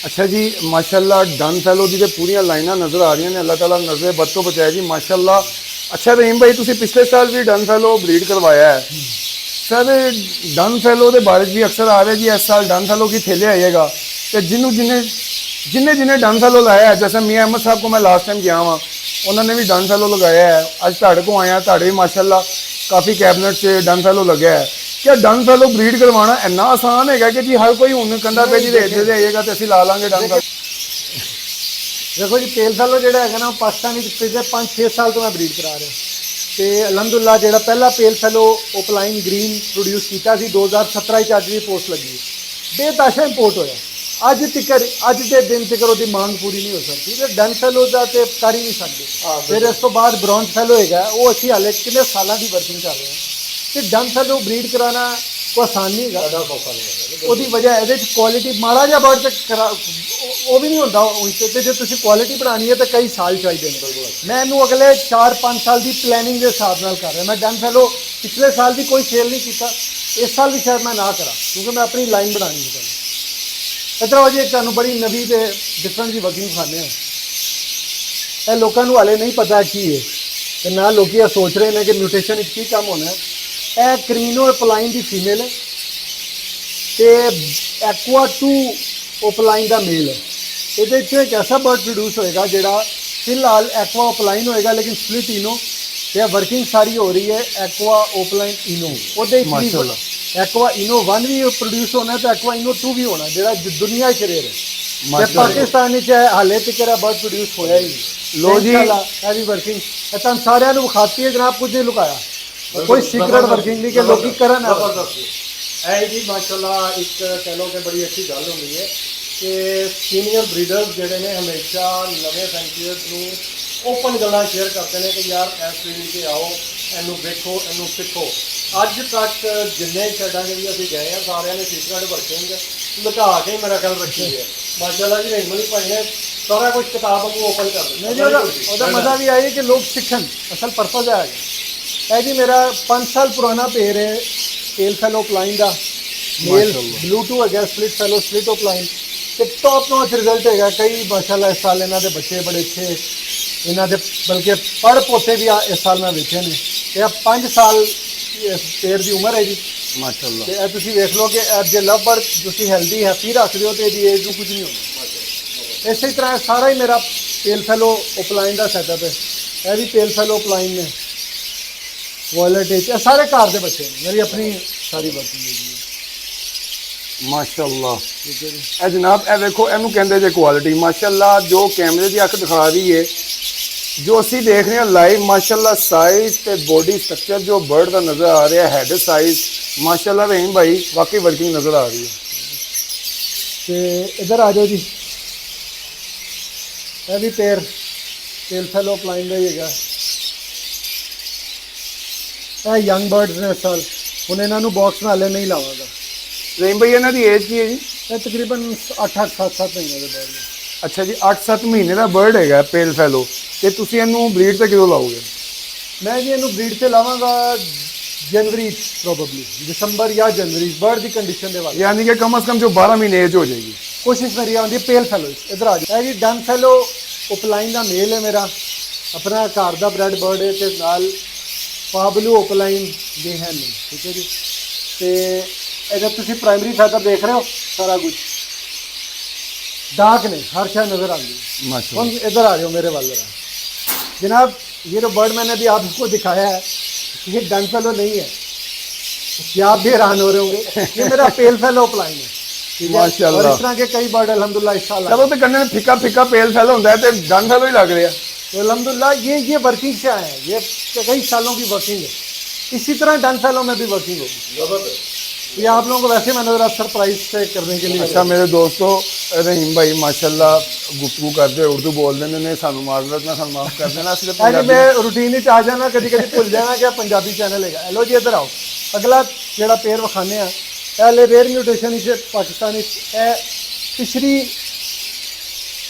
अच्छा जी माशाल्लाह डन फैलो दी पूरियां लाइनां नज़र आ रही हैं, अल्लाह ताला नज़र बद तो बचाए जी माशाल्लाह। अच्छा रहीम भाई तुसी पिछले साल भी डन फैलो ब्रीड करवाया है सर, डन फैलो के बारे भी अक्सर आ रहे जी इस साल डन फैलो की थैले आएगा तो जिन्हें डन फैलो लाया है, जैसे मियाँ अहमद साहब को मैं लास्ट टाइम गया वहाँ उन्होंने भी डन फैलो लगाया है, अज तुहाडे को आया तुहाडे भी माशाल्लाह काफ़ी कैबिनेट से डन फैलो लगे है। क्या डन फैलो ब्रीड करवाना इन्ना आसान है कि जी हर कोई हूँ कंधा पे जी रेट दे आएगा तो असं ला लाँगे डन फैलो? देखो जी टेल फैलो जो है ना पाकिस्तानी पिछले 5-6 साल तो मैं ब्रीड करा रहा। ਤੇ ਅਲਹਮਦੁਲਿਲਾ ਜਿਹੜਾ ਪਹਿਲਾ ਪੇਲ ਫੈਲੋ ਓਪਲਾਈਨ ਗ੍ਰੀਨ ਪ੍ਰੋਡਿਊਸ ਕੀਤਾ ਸੀ 2017 ਚ, ਅੱਜ ਵੀ ਪੋਸਟ ਲੱਗੀ ਬੇਤਾਸ਼ਾ ਇੰਪੋਰਟ ਹੋਇਆ। ਅੱਜ ਦੇ ਦਿਨ ਤੱਕ ਉਹਦੀ ਮੰਗ ਪੂਰੀ ਨਹੀਂ ਹੋ ਸਕਦੀ ਤੇ ਡਨ ਫੈਲੋ ਦਾ ਤੇ ਕਰ ਹੀ ਨਹੀਂ ਸਕਦੇ। ਫਿਰ ਇਸ ਤੋਂ ਬਾਅਦ ਬ੍ਰੌਂਜ ਫੈਲੋ ਹੈਗਾ, ਉਹ ਅਸੀਂ ਹਾਲੇ ਕਿੰਨੇ ਸਾਲਾਂ ਦੀ ਵਰਕਿੰਗ ਕਰ ਰਹੇ ਹਾਂ ਤੇ ਡਨ ਫੈਲੋ ਬਰੀਡ ਕਰਾਉਣਾ ਕੋਈ ਆਸਾਨ ਨਹੀਂ ਹੈਗਾ। ਉਹਦੀ ਵਜ੍ਹਾ ਇਹਦੇ ਚ ਕੁਆਲਿਟੀ ਮਾੜਾ ਜਿਹਾ ਬਰਡ ਤੇ ਉਹ ਵੀ ਨਹੀਂ ਹੁੰਦਾ। ਤੇ ਜੇ ਤੁਸੀਂ ਕੁਆਲਿਟੀ ਬਣਾਉਣੀ ਹੈ ਤਾਂ ਕਈ ਸਾਲ ਚਾਹੀਦੇ ਨੇ। ਮੈਂ ਇਹਨੂੰ ਅਗਲੇ 4-5 ਸਾਲ ਦੀ ਪਲੈਨਿੰਗ ਦੇ ਹਿਸਾਬ ਨਾਲ ਕਰ ਰਿਹਾ। ਮੈਂ ਡਨ ਫੈਲੋ ਪਿਛਲੇ ਸਾਲ ਵੀ ਕੋਈ ਸੇਲ ਨਹੀਂ ਕੀਤਾ, ਇਸ ਸਾਲ ਵੀ ਸ਼ਾਇਦ ਮੈਂ ਨਾ ਕਰਾਂ ਕਿਉਂਕਿ ਮੈਂ ਆਪਣੀ ਲਾਈਨ ਬਣਾਉਣੀ ਹੈ। ਇੱਧਰ ਆਓ ਜੀ, ਤੁਹਾਨੂੰ ਬੜੀ ਨਵੀਂ ਤੇ ਡਿਫਰੈਂਟ ਦੀ ਵਰਕਿੰਗ ਖਾਣੇ ਆ। ਇਹ ਲੋਕਾਂ ਨੂੰ ਹਾਲੇ ਨਹੀਂ ਪਤਾ ਕੀ ਹੈ ਤੇ ਨਾ ਲੋਕੀ ਇਹ ਸੋਚ ਰਹੇ ਨੇ ਕਿ ਮਿਊਟੇਸ਼ਨ ਵਿੱਚ ਕੀ ਕੰਮ ਹੋਣਾ ਹੈ। ਇਹ ਕ੍ਰੀਨੋ ਓਪਲਾਈਨ ਦੀ ਫੀਮੇਲ ਹੈ ਤੇ ਐਕਵਾ 2 ਓਪਲਾਈਨ ਦਾ ਮੇਲ ਹੈ। ਇਹਦੇ 'ਚ ਇੱਕ ਐਸਾ ਬਰਡ ਪ੍ਰੋਡਿਊਸ ਹੋਏਗਾ ਜਿਹੜਾ ਫਿਲਹਾਲ ਐਕਵਾ ਓਪਲਾਈਨ ਹੋਏਗਾ ਲੇਕਿਨ ਸਪਲਿਟ ਇਨੋ ਤੇ ਵਰਕਿੰਗ ਸਾਰੀ ਹੋ ਰਹੀ ਹੈ ਐਕਵਾ ਓਪਲਾਈਨ ਇਨੋ। ਉਹਦੇ 'ਚ ਵੀ ਐਕਵਾ ਇਨੋ 1 ਵੀ ਪ੍ਰੋਡਿਊਸ ਹੋਣਾ ਤੇ ਐਕਵਾ ਇਨੋ 2 ਵੀ ਹੋਣਾ ਜਿਹੜਾ ਦੁਨੀਆ 'ਚ ਰੇਅਰ ਹੈ ਤੇ ਪਾਕਿਸਤਾਨ ਵਿੱਚ ਹਾਲੇ ਤੱਕ ਇਹਦਾ ਬਰਡ ਪ੍ਰੋਡਿਊਸ ਹੋਇਆ ਹੀ ਨਹੀਂ। ਲੋ ਜੀ, ਇਹ ਵੀ ਵਰਕਿੰਗ ਇਹ ਤੁਹਾਨੂੰ ਸਾਰਿਆਂ ਨੂੰ ਵਿਖਾਤੀ ਹੈ ਜਨਾਬ, ਕੁਝ ਨਹੀਂ ਲੁਕਾਇਆ, ਕੋਈ ਸੀਕ੍ਰੇਟ ਵਰਕਿੰਗ ਨਹੀਂ ਕਿ ਲੋਕੀ ਕਰਨ। ਇਹ ਜੀ ਮਾਸ਼ਾਅੱਲਾ ਇੱਕ ਕਹ ਲਓ ਕਿ ਬੜੀ ਅੱਛੀ ਗੱਲ ਹੁੰਦੀ ਹੈ ਕਿ ਸੀਨੀਅਰ ਬਰੀਡਰਸ ਜਿਹੜੇ ਨੇ ਹਮੇਸ਼ਾ ਨਵੇਂ ਫੈਂਸੀਅਰਸ ਨੂੰ ਓਪਨ ਗੱਲਾਂ ਸ਼ੇਅਰ ਕਰਦੇ ਨੇ ਕਿ ਯਾਰ ਇਸ ਫੀਲਡ 'ਤੇ ਆਓ, ਇਹਨੂੰ ਵੇਖੋ, ਇਹਨੂੰ ਸਿੱਖੋ। ਅੱਜ ਤੱਕ ਜਿੰਨੇ ਸ਼ੈਡਾਂ 'ਚ ਵੀ ਅਸੀਂ ਗਏ ਆ ਸਾਰਿਆਂ ਨੇ ਸੀਕ੍ਰੇਟ ਵਰਕਿੰਗ ਲੁਕਾ ਕੇ ਮੇਰਾ ਖਿਆਲ ਰੱਖੀ ਹੈ। ਮਾਸ਼ਾਅੱਲਾ ਜੀ ਰਹੀਮਲੀ ਭਾਈ ਨੇ ਸਾਰਾ ਕੁਝ ਕਿਤਾਬ ਨੂੰ ਓਪਨ ਕਰ ਦਿੱਤਾ। ਉਹਦਾ ਮਜ਼ਾ ਵੀ ਆਇਆ ਕਿ ਲੋਕ ਸਿੱਖਣ, ਅਸਲ ਪਰਪਸ ਹੈ। ਇਹ ਜੀ ਮੇਰਾ 5 ਸਾਲ ਪੁਰਾਣਾ ਪੇਰ ਹੈ ਪੇਲ ਫੈਲੋ ਓਪਲਾਈਨ ਦਾ ਮੇਲ ਬਲੂਟੂ ਹੈਗਾ, ਸਪਲਿਟ ਫੈਲੋ ਸਪਲਿਟ ਓਪਲਾਈਨ ਤੇ ਟੌਪ ਨੌਚ ਰਿਜ਼ਲਟ ਹੈਗਾ। ਕਈ ਮਾਸ਼ਾਅੱਲਾ ਇਸ ਸਾਲ ਇਹਨਾਂ ਦੇ ਬੱਚੇ ਬੜੇ ਅੱਛੇ, ਇਹਨਾਂ ਦੇ ਬਲਕਿ ਪੜ ਪੋਤੇ ਵੀ ਇਸ ਸਾਲ ਮੈਂ ਵੇਖੇ ਨੇ। ਇਹ 5 ਸਾਲ ਇਸ ਪੇਰ ਦੀ ਉਮਰ ਹੈ ਜੀ ਮਾਸ਼ਾਅੱਲਾ। ਤੇ ਇਹ ਤੁਸੀਂ ਵੇਖ ਲਓ ਕਿ ਜੇ ਲਵ ਬਰਡ ਤੁਸੀਂ ਹੈਲਦੀ ਹੈਪੀ ਰੱਖਦੇ ਹੋ ਤੇ ਇਹਦੀ ਏਜ ਨੂੰ ਕੁਝ ਨਹੀਂ ਹੁੰਦਾ। ਇਸੇ ਤਰ੍ਹਾਂ ਸਾਰਾ ਹੀ ਮੇਰਾ ਪੇਲ ਫੈਲੋ ਓਪਲਾਈਨ ਦਾ ਸੈਟਅਪ ਹੈ। ਇਹ ਵੀ ਪੇਲ ਫੈਲੋ ਓਪਲਾਈਨ ਨੇ ਵਾਇਲਟ ਇਹ ਸਾਰੇ ਘਰ ਦੇ ਬੱਚੇ ਨੇ, ਮੇਰੀ ਆਪਣੀ ਸਾਰੀ ਵਰਕਿੰਗ ਹੈ ਜੀ ਮਾਸ਼ਾਅੱਲਾ। ਇਹ ਜਨਾਬ ਇਹ ਵੇਖੋ, ਇਹਨੂੰ ਕਹਿੰਦੇ ਜੇ ਕੁਆਲਿਟੀ। ਮਾਸ਼ਾਅੱਲਾ ਜੋ ਕੈਮਰੇ ਦੀ ਅੱਖ ਦਿਖਾ ਰਹੀ ਹੈ, ਜੋ ਅਸੀਂ ਦੇਖ ਰਹੇ ਹਾਂ ਲਾਈਵ, ਮਾਸ਼ਾਅੱਲਾ ਸਾਈਜ਼ ਤੇ ਬੋਡੀ ਸਟਰਕਚਰ ਜੋ ਬਰਡ ਦਾ ਨਜ਼ਰ ਆ ਰਿਹਾ, ਹੈਡ ਸਾਈਜ਼ ਮਾਸ਼ਾਅੱਲਾ ਰਹੀਮ ਭਾਈ ਵਾਕਈ ਵਰਕਿੰਗ ਨਜ਼ਰ ਆ ਰਹੀ ਹੈ। ਤੇ ਇੱਧਰ ਆ ਜਾਓ ਜੀ, ਇਹ ਵੀ ਪੇਲ ਫੈਲੋ ਓਪਲਾਈਨ ਦਾ ਹੀ ਹੈਗਾ। ਇਹ ਯੰਗ ਬਰਡਸ ਨੇ ਇਸ ਸਾਲ, ਹੁਣ ਇਹਨਾਂ ਨੂੰ ਬਾਕਸ ਨਾਲ ਹਲੇ ਨਹੀਂ ਲਾਵਾਂਗਾ। ਰਹੀਮ ਭਾਈ ਇਹਨਾਂ ਦੀ ਏਜ ਕੀ ਹੈ ਜੀ? ਇਹ ਤਕਰੀਬਨ 8-7 ਮਹੀਨੇ ਦੇ ਬਰਡ ਨੇ। ਅੱਛਾ ਜੀ, 8-7 ਮਹੀਨੇ ਦਾ ਬਰਡ ਹੈਗਾ ਪੇਲ ਫੈਲੋ ਤੇ ਤੁਸੀਂ ਇਹਨੂੰ ਬਰੀਡ ਤੇ ਕਿਦੋਂ ਲਾਓਗੇ? ਮੈਂ ਜੀ ਇਹਨੂੰ ਬਰੀਡ ਤੇ ਲਾਵਾਂਗਾ ਜਨਵਰੀ ਪ੍ਰੋਬੇਬਲੀ, ਦਸੰਬਰ ਜਾਂ ਜਨਵਰੀ, ਬਰਡ ਦੀ ਕੰਡੀਸ਼ਨ ਦੇ ਵਾਲੇ, ਯਾਨੀ ਕਿ ਕਮ ਸੇ ਕਮ ਜੋ 12 ਮਹੀਨੇ ਏਜ ਹੋ ਜਾਏਗੀ। ਕੋਸ਼ਿਸ਼ ਮੇਰੀ ਆਉਂਦੀ ਪੇਲ ਫੈਲੋ। ਇੱਧਰ ਆ ਜਾਓ, ਇਹ ਜੀ ਡਨ ਫੈਲੋ ਓਪਲਾਈਨ ਦਾ ਮੇਲ ਹੈ ਮੇਰਾ, ਆਪਣਾ ਘਰ ਦਾ ਬ੍ਰੈਡ ਬਰਡ ਹੈ ਤੇ ਨਾਲ ਪਾਬਲੂ ਓਪਲਾਈਨ ਦੇ ਹਨ, ਠੀਕ ਹੈ ਜੀ। ਤੇ ਇਹਦਾ ਤੁਸੀਂ ਪ੍ਰਾਇਮਰੀ ਫੈਦਰ ਦੇਖ ਰਹੇ ਹੋ, ਸਾਰਾ ਕੁਝ डार्क ने हर शय नजर आती है। हम इधर आ जाओ मेरे वाले जनाब, ये जो बर्ड मैंने अभी आपको दिखाया है ये डन फेलो नहीं है, ये आप भी हैरान हो रहे होंगे, ये मेरा पेल फेलो ኦፕላይን है माशाल्लाह। इस तरह के कई बर्ड अल्हम्दुलिल्लाह इंशाल्लाह। चलो तो करने में फिक्का फिक्का पेल फेलो होता है तो डन फेलो ही लग रहा है तो अल्हम्दुलिल्लाह ये वर्किंग से आए हैं, ये कई सालों की वर्किंग है। इसी तरह डन फेलो में भी वर्किंग होगी। ये आप लोगों को वैसे मैंने ज़रा सरप्राइज से करने के लिए। अच्छा मेरे दोस्तों, रहीम भाई माशाल्लाह गुफ्तगू करते उर्दू बोल देने ने सानू माजरत ना सानू माफ कर देना। अरे मैं रूटीन ही आ जाना, कभी कभी भूल जाना कि पंजाबी चैनल है। हेलो जी इधर आओ, अगला जो पेड़ विखाने हैं पहले रेयर म्यूटेशन पाकिस्तान फिशरी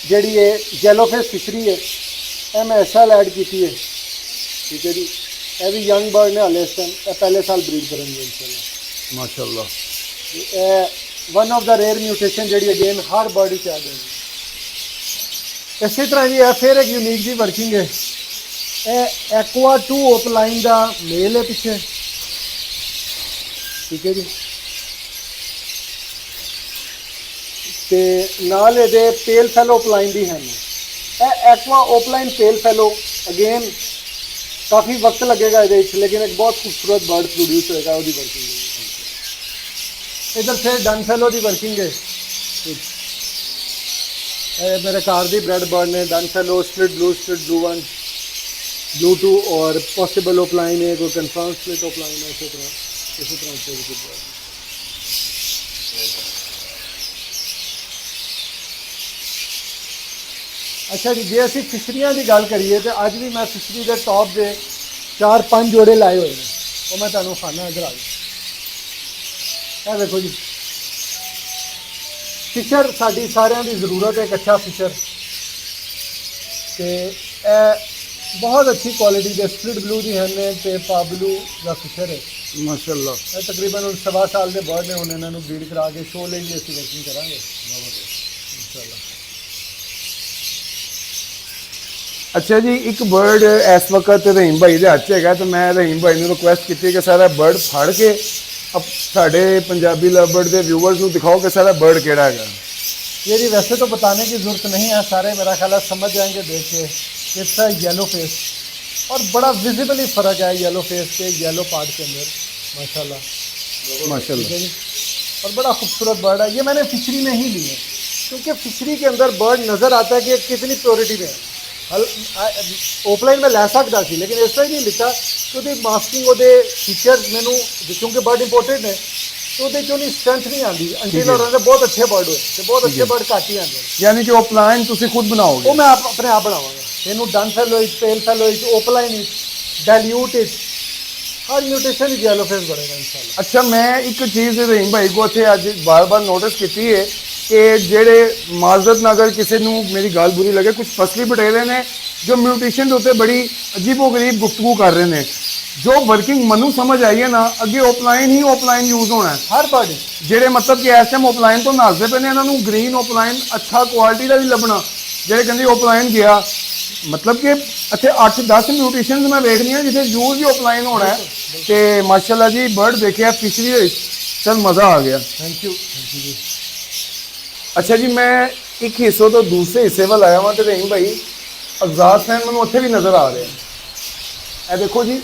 जी है येलो फेस फिशरी है, यह मैं इस साल ऐड की है, ठीक है जी। यह भी यंग बर्ड ने हाले इस टाइम पहले साल ब्रीड करेंगे इंशाल्लाह माशाल्लाह। One of the rare mutation जी अगेन हर बर्ड ही ऐड होगी। इसी तरह जी है फिर एक यूनिक जी वर्किंग है, एक्वा 2 ਓਪਲਾਈਨ का मेल है पिछे, ठीक है जी। ते नाल ये पेल फेलो ਓਪਲਾਈਨ भी हैं। एक्वा ਓਪਲਾਈਨ पेल फेलो अगेन काफ़ी वक्त लगेगा ये, लेकिन एक बहुत खूबसूरत बर्ड प्रोड्यूस होगा वो वर्किंग। इधर फिर डन फेलो की वर्किंग है, मेरे कार दी ब्रेड बर्ड ने done fellow split blue one, blue और पॉसिबल ऑफलाइन है, कोई कंफर्म स्प्लिट ऑफलाइन है, इसी तरह से भी कुछ। अच्छा जी, जे ਅਸੀਂ ਫਿਸ਼ਰੀਆਂ ਦੀ ਗੱਲ ਕਰੀਏ ਤੇ ਅੱਜ ਵੀ ਮੈਂ ਫਿਸ਼ਰੀ ਦੇ ਟੌਪ ਦੇ 4-5 ਜੋੜੇ ਲਾਏ ਹੋਏ ਨੇ, ਉਹ ਮੈਂ ਤੁਹਾਨੂੰ ਖਾਣਾ ਇਧਰ ਆ ਜਾਓ। ਇਹ ਦੇਖੋ ਜੀ, ਫਿਸ਼ਰ ਸਾਡੀ ਸਾਰਿਆਂ ਦੀ ਜ਼ਰੂਰਤ ਹੈ, ਇੱਕ ਅੱਛਾ ਫਿਸ਼ਰ। ਤੇ ਇਹ ਬਹੁਤ ਅੱਛੀ ਕੁਆਲਿਟੀ ਦੇ ਸਪਲਿਟ ਬਲੂ ਦੀ ਹਨ ਤੇ ਪਾ ਬਲੂ ਦਾ ਫਿਸ਼ਰ ਹੈ ਮਾਸ਼ਾਅੱਲਾ। ਇਹ ਤਕਰੀਬਨ ਹੁਣ 7 ਸਾਲ ਦੇ ਬਰਡ ਨੇ, ਹੁਣ ਇਹਨਾਂ ਨੂੰ ਬਰੀਡ ਕਰਾ ਕੇ ਸ਼ੋਅ ਲਈ ਵੀ ਅਸੀਂ ਵਰਕਿੰਗ ਕਰਾਂਗੇ ਇਨਸ਼ਾਅੱਲਾ। ਅੱਛਾ ਜੀ, ਇੱਕ ਬਰਡ ਇਸ ਵਕਤ ਰਹੀਮ ਭਾਈ ਦੇ ਹੱਥ 'ਚ ਹੈਗਾ ਤੇ ਮੈਂ ਰਹੀਮ ਭਾਈ ਨੂੰ ਰਿਕੁਐਸਟ ਕੀਤੀ ਕਿ ਸਾਰਾ ਬਰਡ ਫੜ ਕੇ ਸਾਡੇ पंजाबी लवर्ड के व्यूवर्स को दिखाओ कि सारा बर्ड केड़ा है। ये जी वैसे तो बताने की ज़रूरत नहीं है, सारे मेरा ख्याल है समझ जाएंगे देख के। इट्स अ येलो फेस और बड़ा विजिबली फ़र्क है येलो फेस के येलो पार्ट के अंदर, माशाल्लाह माशाल्लाह। ठीक है जी, और बड़ा खूबसूरत बर्ड है। ये मैंने फिशरी में ही ली है क्योंकि फिशरी के अंदर बर्ड नज़र आता है कि कितनी प्योरिटी में है। ऑफलाइन में लै सकता सी लेकिन इस तरह नहीं लिखा कि मास्किंग वो फीचर मैनू क्योंकि बर्ड इंपोर्टेड है तो वो स्ट्रेंथ नहीं आती अंटिल और बहुत अच्छे बर्ड हुए तो बहुत अच्छे बर्ड घट ही आते हैं। यानी कि ओपलाइन तुसी खुद बनाओगे? वो मैं अपने आप बनावांगा। इनू dun fallow pale fallow opaline dilute हर म्यूटेशन येलो फेस बढ़ेगा इंशाल्लाह। अच्छा, मैं एक चीज़ रहीम भाई को इत्थे अज बार बार नोटिस की है कि जेड़े माजरत नगर किसी नू मेरी गाल बुरी लगे, कुछ फसली बटेरे ने जो म्यूटेशन के उत्ते बड़ी अजीबो गरीब गुफ्तगू कर रहे हैं। जो वर्किंग मनु समझ आई है ना, अगे ओपलाइन ही ओपलाइन यूज होना है हर बर्ड जेड़े मतलब कि इस टाइम ओपलाइन तो नसदे पे ने, इन्हों ग्रीन ओपलाइन अच्छा क्वालिटी का भी लभना। जेड़े कहते ओपलाइन गया मतलब कि इतने 8-10 म्यूटेशन मैं देख रही हूँ जिसे यूज ही ओपलाइन होना है। तो माशाल्लाह जी बर्ड देखे फिशरी, चल मज़ा आ गया। थैंक यू जी। अच्छा जी, मैं एक हिस्सों तो दूसरे हिस्से वाल आया वहाँ तो रहीम भाई एग्जास्ट फैन मैं उत्थे भी नज़र आ रहे हैं। ये देखो जी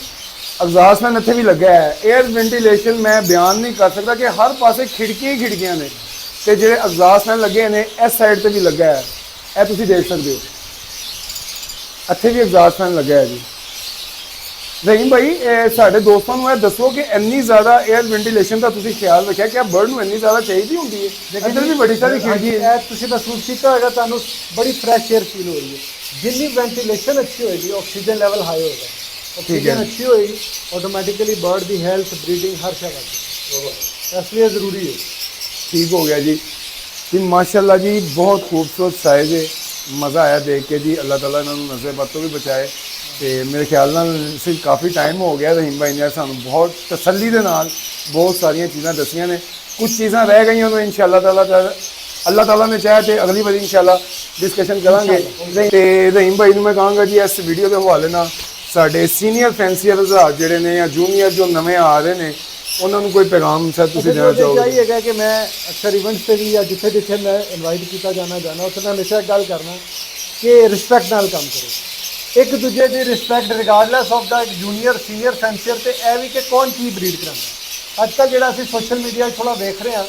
एग्जास्ट फैन इत्थे भी लगा है। एयर वेंटिलेशन मैं बयान नहीं कर सकता कि हर पासे खिड़कियां ही खिड़कियां ने ते जेडे एग्जास्ट फैन लगे ने इस साइड से भी लगा है, ये तुसीं देख सकते हो। इत्थे भी एग्जास्ट फैन लगा है जी। रहीम भाई साढ़े दोस्तों को दसो कि इन्नी ज़्यादा एयर वेंटिलेशन का तुसीं ख्याल रखा क्या बर्ड में इन्नी ज़्यादा चाहिए होंगी है? इधर भी बड़ी सारी खिड़की है। तुसीं महसूस किया होगा तुहानूं बड़ी फ्रैश एयर फील हो रही है। जितनी वेंटिलेशन अच्छी होगी ऑक्सीजन लेवल हाई होगा, ऑक्सीजन अच्छी होगी ऑटोमेटिकली बर्ड की हेल्थ ब्रीडिंग हर जगह इसलिए ज़रूरी है। ठीक हो गया जी माशाल्लाह जी, बहुत खूबसूरत साइज है, मज़ा आया देख के जी। अल्लाह ताला इन्होंने नज़र बद तो भी बचाए। तो मेरे ख्याल नाल सिर्फ काफ़ी टाइम हो गया रहीम भाई ने सानू बहुत तसल्ली दे नाल बहुत सारिया चीज़ां दसियां ने, कुछ चीज़ां रह गई तो इंशाअल्लाह ताला अल्लाह ताला ने चाहे तो अगली बार इंशाअल्लाह डिस्कशन करांगे। तो रहीम भाई मैं कहूँगा जी इस वीडियो के हवाले ना साढ़े सीनियर फैंसीयर हज़रात जिहड़े ने या जूनीयर जो नवे आ रहे हैं उन्होंने कोई पैगाम सर तुसीं देना चाहोगे? चाहिएगा कि मैं अक्सर इवेंट्स पे भी या जिथे जिथे मैं इनवाइट किया जाना उत्थे मैं हमेशा गल करना कि रिस्पैक्ट नाल काम करो, एक दूजे की respect regardless of the junior senior fancier तो यह भी कि कौन की ब्रीड कराना। अजकल जो अभी सोशल मीडिया थोड़ा देख रहे हैं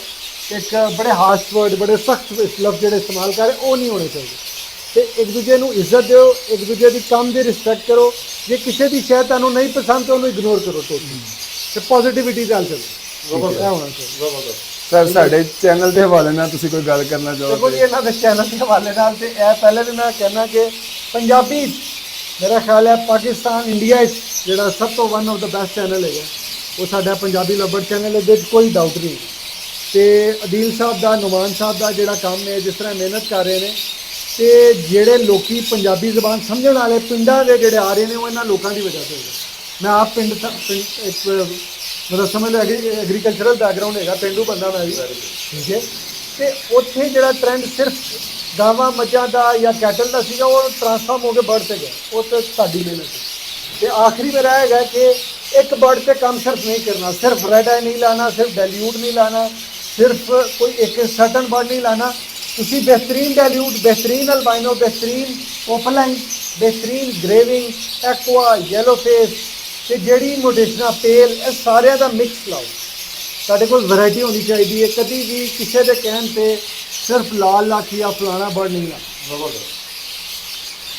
एक बड़े हार्श वर्ड बड़े सख्त लफ्ज़ जो इस्तेमाल कर रहे वो नहीं होने चाहिए। तो एक दूजे को इज्जत दो, एक दूजे की काम की रिस्पैक्ट करो। जे किसी की शायद तुहानूं नहीं पसंद तो उन्होंने इग्नोर करो तो पॉजिटिविटी नाल चलो होना चाहिए। सर साढ़े चैनल के हवाले नाल तुसीं कोई गल करना चाहो? देखो जी इन्होंने चैनल के हवाले नाल ते पहले भी मैं कहना कि पंजाबी मेरा ख्याल है पाकिस्तान इंडिया जो सब तो one of the best channel है वो साडा पंजाबी लवर्ड चैनल है, कोई डाउट नहीं। तो अदील साहब का नुमान साहब का जोड़ा काम है जिस तरह मेहनत कर रहे हैं तो जोड़े लोग पंजाबी जबान समझने वाले पिंडा के जोड़े आ रहे हैं वो इन्होंने लोगों की वजह से हो। मैं आप पिंड एक मतलब समझ लो एग्रीकल्चरल बैकग्राउंड है, पेंडू बंदा मैं भी, ठीक है। तो उत्थे जो ट्रेंड सिर्फ गावां मझां का या कैटल का सीगा वो ट्रांसफॉर्म हो के बर्ड से गया, वो तो साडी मेहनत है। तो आखिरी मेरा है कि एक बर्ड से काम सिर्फ नहीं करना, सिर्फ रेड आई नहीं लाना, सिर्फ डेल्यूट नहीं लाना, सिर्फ कोई एक सर्टन बर्ड नहीं लाना। तुसी बेहतरीन डेल्यूट, बेहतरीन अल्बाइनो, बेहतरीन ओपलाइन, बेहतरीन ग्रेविंग, एक्वा, येलो फेस ते जेड़ी मोटेशना पेल ये सारे का मिक्स लाओ। साढ़े को वैरायटी होनी चाहिए, कभी भी किसी के कहने पे सिर्फ लाल लाठी या फलाना बर्ड नहीं लाना।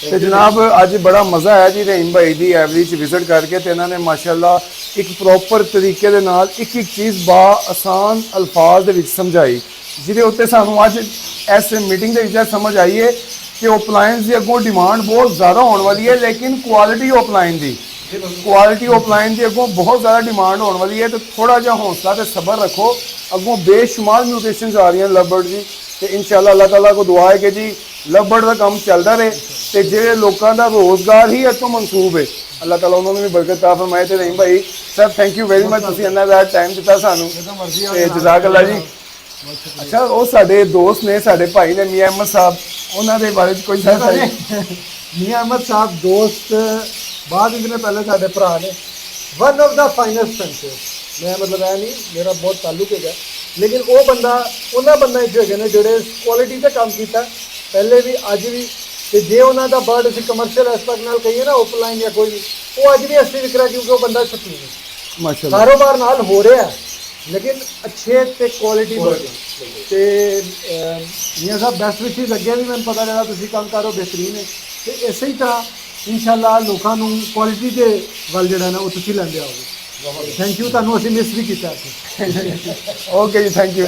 ਤੇ ਜਨਾਬ ਅੱਜ ਬੜਾ ਮਜ਼ਾ ਆਇਆ ਜੀ ਰਹੀਮ ਭਾਈ ਦੀ ਐਵਰੀ ਚ ਵਿਜ਼ਿਟ ਕਰਕੇ ਤੇ ਇਹਨਾਂ ਨੇ ਮਾਸ਼ਾਅੱਲਾ ਇੱਕ ਪ੍ਰੋਪਰ ਤਰੀਕੇ ਦੇ ਨਾਲ ਇੱਕ ਇੱਕ ਚੀਜ਼ ਬਾ ਆਸਾਨ ਅਲਫਾਜ਼ ਦੇ ਵਿੱਚ ਸਮਝਾਈ, ਜਿਹਦੇ ਉੱਤੇ ਸਾਨੂੰ ਅੱਜ ਇਸ ਮੀਟਿੰਗ ਦੇ ਵਿੱਚ ਇਹ ਸਮਝ ਆਈ ਹੈ ਕਿ ਅਪਲਾਈਐਂਸ ਦੀ ਅੱਗੋਂ ਡਿਮਾਂਡ ਬਹੁਤ ਜ਼ਿਆਦਾ ਹੋਣ ਵਾਲੀ ਹੈ, ਲੇਕਿਨ ਕੁਆਲਿਟੀ ਅਪਲਾਈਐਂਸ ਦੀ ਅੱਗੋਂ ਬਹੁਤ ਜ਼ਿਆਦਾ ਡਿਮਾਂਡ ਹੋਣ ਵਾਲੀ ਹੈ। ਤੇ ਥੋੜਾ ਜਿਹਾ ਹੌਸਲਾ ਤੇ ਸਬਰ ਰੱਖੋ, ਅੱਗੋਂ ਬੇਸ਼ੁਮਾਰ ਮਿਊਟੇਸ਼ਨਸ ਆ ਰਹੀਆਂ ਲਵਬਰਡ ਦੀ, ਤੇ ਇਨਸ਼ਾਅੱਲਾ ਅੱਲਾਹ ਤਾਲਾ ਕੋ ਦੁਆ ਹੈ ਕਿ ਜੀ ਲਵਬਰਡ ਦਾ ਕੰਮ ਚੱਲਦਾ ਰਹੇ ਤੇ ਜਿਹੜੇ ਲੋਕਾਂ ਦਾ ਰੋਜ਼ਗਾਰ ਹੀ ਇੱਥੋਂ ਮਨਸੂਬ ਹੈ, ਅੱਲਾਹ ਤਾਲਾ ਉਹਨਾਂ ਨੂੰ ਵੀ ਬਰਕਤ ਤਾ ਫਰਮਾਏ। ਤੇ ਰਹੀਮ ਭਾਈ sir thank you very much, ਤੁਸੀਂ ਇੰਨਾ ਦਾ ਟਾਈਮ ਦਿੱਤਾ ਸਾਨੂੰ ਤੇ ਜਜ਼ਾਕ-ਅੱਲਾਹ ਜੀ। ਅੱਛਾ, ਉਹ ਸਾਡੇ ਦੋਸਤ ਨੇ, ਸਾਡੇ ਭਾਈ ਨੇ ਮੀਆਂ ਅਹਿਮਦ ਸਾਹਿਬ, ਉਹਨਾਂ ਦੇ ਬਾਰੇ ਚ ਕੋਈ ਸਰ ਮੀਆਂ ਅਹਿਮਦ ਸਾਹਿਬ ਦੋਸਤ ਬਾਅਦ ਇਤਨੇ ਪਹਿਲੇ ਸਾਡੇ ਭਰਾ ਨੇ, one of the finest fencer. ਮੈਂ ਮਤਲਬ ਇਹ ਨਹੀਂ ਮੇਰਾ ਬਹੁਤ ਤਾਲੁਕ ਹੈਗਾ, ਲੇਕਿਨ ਉਹ ਬੰਦਾ ਉਹਨਾਂ ਬੰਦਾ ਇੱਥੇ ਹੈਗੇ ਨੇ ਜਿਹੜੇ ਕੁਆਲਿਟੀ ਤੇ ਕੰਮ ਕੀਤਾ ਪਹਿਲੇ ਵੀ ਅੱਜ ਵੀ, ਤੇ ਜੇ ਉਹਨਾਂ ਦਾ ਬਰਡ ਅਸੀਂ ਕਮਰਸ਼ੀਅਲ ਐਸਪੈਕਟ ਨਾਲ ਕਹੀਏ ਨਾ ਓਪਲਾਈਨ ਜਾਂ ਕੋਈ ਵੀ, ਉਹ ਅੱਜ ਵੀ ਅਸੀਂ ਵਿਕ ਰਿਹਾ ਕਿਉਂਕਿ ਉਹ ਬੰਦਾ ਸ਼ਕੀਨ ਹੈ। ਮਾਸ਼ਾਅੱਲਾ ਕਾਰੋਬਾਰ ਨਾਲ ਹੋ ਰਿਹਾ ਲੇਕਿਨ ਅੱਛੇ ਤੇ ਕੁਆਲਿਟੀ ਬਰਡ ਤੇ ਮੀਆਂ ਸਾਹਿਬ ਬੈਸਟ ਵਿੱਚ ਹੀ ਲੱਗਿਆ ਵੀ ਮੈਨੂੰ ਪਤਾ ਲੱਗਾ ਤੁਸੀਂ ਕੰਮ ਕਰੋ ਬਿਹਤਰੀਨ ਹੈ, ਤੇ ਇਸੇ ਹੀ ਤਰ੍ਹਾਂ ਇਨਸ਼ਾਅੱਲਾ ਲੋਕਾਂ ਨੂੰ ਕੁਆਲਿਟੀ ਦੇ ਵੱਲ ਜਿਹੜਾ ਨਾ ਉਹ ਤੁਸੀਂ ਲੈਂਦੇ ਆਓਗੇ। ਥੈਂਕ ਯੂ, ਤੁਹਾਨੂੰ ਅਸੀਂ ਮਿਸ ਵੀ ਕੀਤਾ। ਓਕੇ ਜੀ, ਥੈਂਕ ਯੂ।